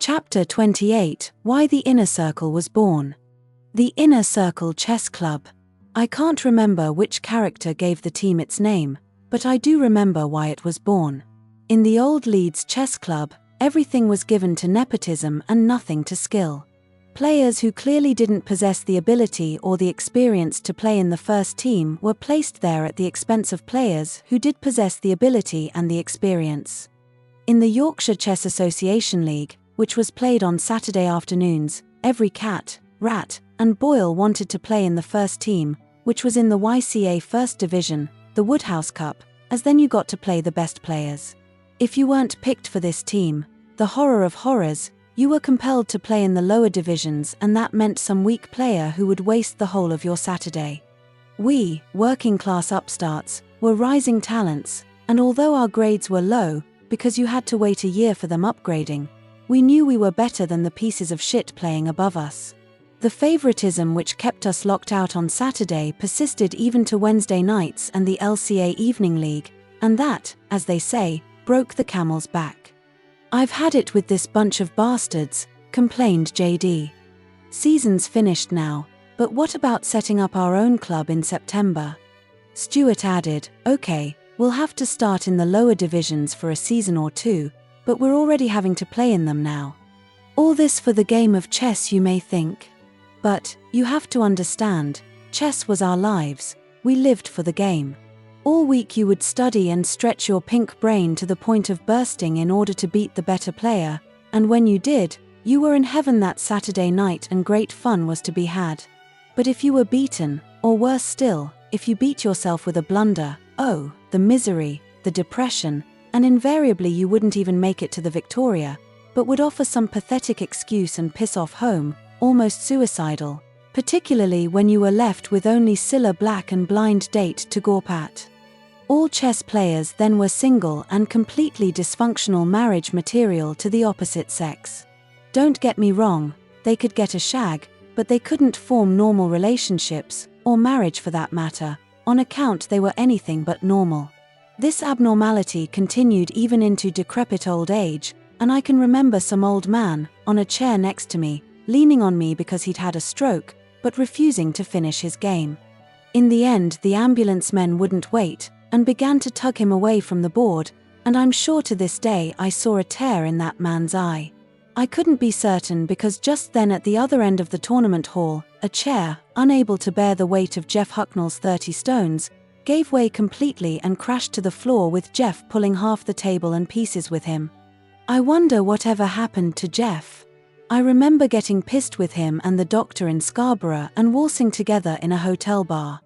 Chapter 28: Why the Inner Circle was born. The Inner Circle Chess Club. I can't remember which character gave the team its name, but I do remember why it was born. In the old Leeds Chess Club, everything was given to nepotism and nothing to skill. Players who clearly didn't possess the ability or the experience to play in the first team were placed there at the expense of players who did possess the ability and the experience. In the Yorkshire Chess Association League, which was played on Saturday afternoons, every cat, rat, and boil wanted to play in the first team, which was in the YCA First Division, the Woodhouse Cup, as then you got to play the best players. If you weren't picked for this team, the horror of horrors, you were compelled to play in the lower divisions, and that meant some weak player who would waste the whole of your Saturday. We, working-class upstarts, were rising talents, and although our grades were low, because you had to wait a year for them upgrading, we knew we were better than the pieces of shit playing above us. The favoritism which kept us locked out on Saturday persisted even to Wednesday nights and the LCA Evening League, and that, as they say, broke the camel's back. "I've had it with this bunch of bastards," complained JD. "Season's finished now, but what about setting up our own club in September?" Stuart added, "Okay, we'll have to start in the lower divisions for a season or two, but we're already having to play in them now. All this for the game of chess, you may think. But, you have to understand, chess was our lives, we lived for the game. All week you would study and stretch your pink brain to the point of bursting in order to beat the better player, and when you did, you were in heaven that Saturday night and great fun was to be had. But if you were beaten, or worse still, if you beat yourself with a blunder, oh, the misery, the depression, and invariably you wouldn't even make it to the Victoria, but would offer some pathetic excuse and piss off home, almost suicidal, particularly when you were left with only Cilla Black and Blind Date to gawp at. All chess players then were single and completely dysfunctional marriage material to the opposite sex. Don't get me wrong, they could get a shag, but they couldn't form normal relationships, or marriage for that matter, on account they were anything but normal. This abnormality continued even into decrepit old age, and I can remember some old man, on a chair next to me, leaning on me because he'd had a stroke, but refusing to finish his game. In the end, the ambulance men wouldn't wait, and began to tug him away from the board, and I'm sure to this day I saw a tear in that man's eye. I couldn't be certain because just then at the other end of the tournament hall, a chair, unable to bear the weight of Jeff Hucknall's 30 stones, gave way completely and crashed to the floor with Jeff pulling half the table and pieces with him. I wonder whatever happened to Jeff. I remember getting pissed with him and the doctor in Scarborough and waltzing together in a hotel bar.